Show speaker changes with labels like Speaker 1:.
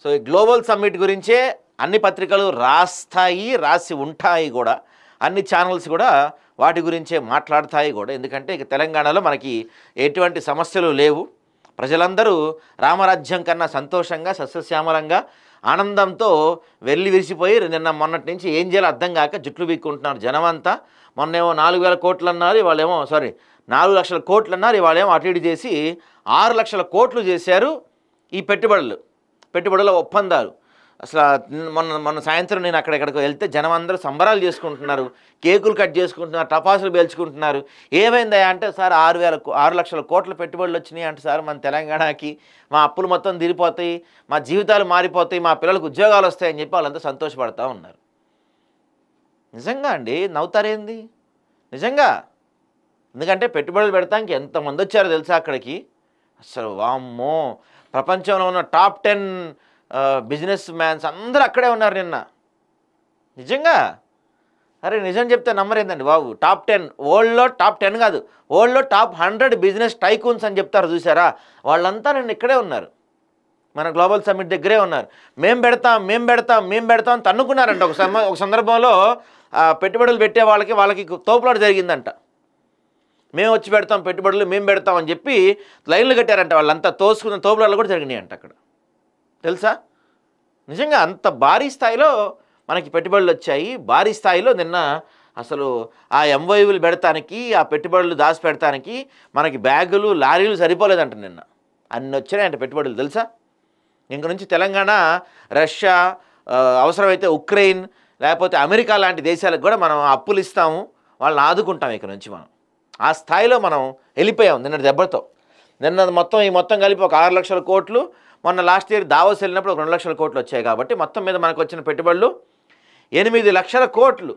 Speaker 1: So ఈ global summit గురించే అన్ని పత్రికలు రాస్తాయి, రాసి ఉంటాయి కూడా, అన్ని ఛానల్స్ కూడా వాటి గురించే మాట్లాడతాయి కూడా. ఎందుకంటే ఇక తెలంగాణలో మనకి ఎటువంటి సమస్యలు లేవు. ప్రజలందరూ రామరాజ్యం కన్నా సంతోషంగా, సస్యశ్యామలంగా, ఆనందంతో వెళ్ళి విరిసిపోయి నిన్న మొన్నటి నుంచి ఏం చేయాలో అర్థం కాక జుట్లు వీక్కుంటున్నారు జనమంతా. మొన్నేమో 4,000 కోట్లు అన్నారు, ఇవాళేమో 4 లక్షల కోట్లు అన్నారు, ఇవాళేమో అటు ఇటు చేసి 6 లక్షల కోట్లు చేశారు ఈ పెట్టుబడుల ఒప్పందాలు. అసలు మొన్న సాయంత్రం నేను అక్కడెక్కడికి వెళ్తే జనం అందరూ సంబరాలు చేసుకుంటున్నారు, కేకులు కట్ చేసుకుంటున్నారు, టపాసులు పేల్చుకుంటున్నారు. ఏమైందా అంటే సార్ 6 లక్షల కోట్ల పెట్టుబడులు వచ్చినాయి అంటే సార్ మన తెలంగాణకి, మా అప్పులు మొత్తం తీరిపోతాయి, మా జీవితాలు మారిపోతాయి, మా పిల్లలకు ఉద్యోగాలు వస్తాయని చెప్పి వాళ్ళంతా సంతోషపడతా ఉన్నారు. నిజంగా అండి, నవ్వుతారేంది నిజంగా. ఎందుకంటే పెట్టుబడులు పెడతానికి ఎంతమంది వచ్చారో తెలుసా అక్కడికి. అసలు వామ్మో, ప్రపంచంలో ఉన్న టాప్ 10 బిజినెస్ మ్యాన్స్ అందరూ అక్కడే ఉన్నారు నిన్న. నిజంగా, అరే నిజం చెప్తే నమ్మరేందండి బాబు. టాప్ 10 వరల్డ్లో, టాప్ 10 కాదు, వరల్డ్లో టాప్ 100 బిజినెస్ టైకూన్స్ అని చెప్తారు చూసారా, వాళ్ళంతా నిన్న ఇక్కడే ఉన్నారు, మన గ్లోబల్ సమ్మిట్ దగ్గరే ఉన్నారు. మేము పెడతాం తన్నుకున్నారంట. ఒక సందర్భంలో పెట్టుబడులు పెట్టే వాళ్ళకి తోపులాట జరిగిందంట. మేము వచ్చి పెడతాం పెట్టుబడులు, మేము పెడతాం అని చెప్పి లైన్లు కట్టారంట. వాళ్ళంతా తోసుకున్న తోపులాటలు కూడా జరిగినాయంట అక్కడ, తెలుసా. నిజంగా అంత భారీ స్థాయిలో మనకి పెట్టుబడులు వచ్చాయి. భారీ స్థాయిలో నిన్న అసలు ఆ ఎంవైవులు పెడతానికి, ఆ పెట్టుబడులు దాచి పెడతానికి మనకి బ్యాగులు, లారీలు సరిపోలేదంట. నిన్న అన్ని వచ్చినాయంట పెట్టుబడులు, తెలుసా. ఇంక నుంచి తెలంగాణ రష్యా, అవసరమైతే ఉక్రెయిన్, లేకపోతే అమెరికా లాంటి దేశాలకు కూడా మనం అప్పులు ఇస్తాము, వాళ్ళని ఆదుకుంటాం. ఇక్కడ నుంచి మనం ఆ స్థాయిలో మనం వెళ్ళిపోయాం నిన్న దెబ్బతో. నిన్న మొత్తం కలిపి ఒక 6 లక్షల కోట్లు, మొన్న లాస్ట్ ఇయర్ దావోస్ వెళ్ళినప్పుడు ఒక 2 లక్షల కోట్లు వచ్చాయి. కాబట్టి మొత్తం మీద మనకు వచ్చిన పెట్టుబడులు 8 లక్షల కోట్లు.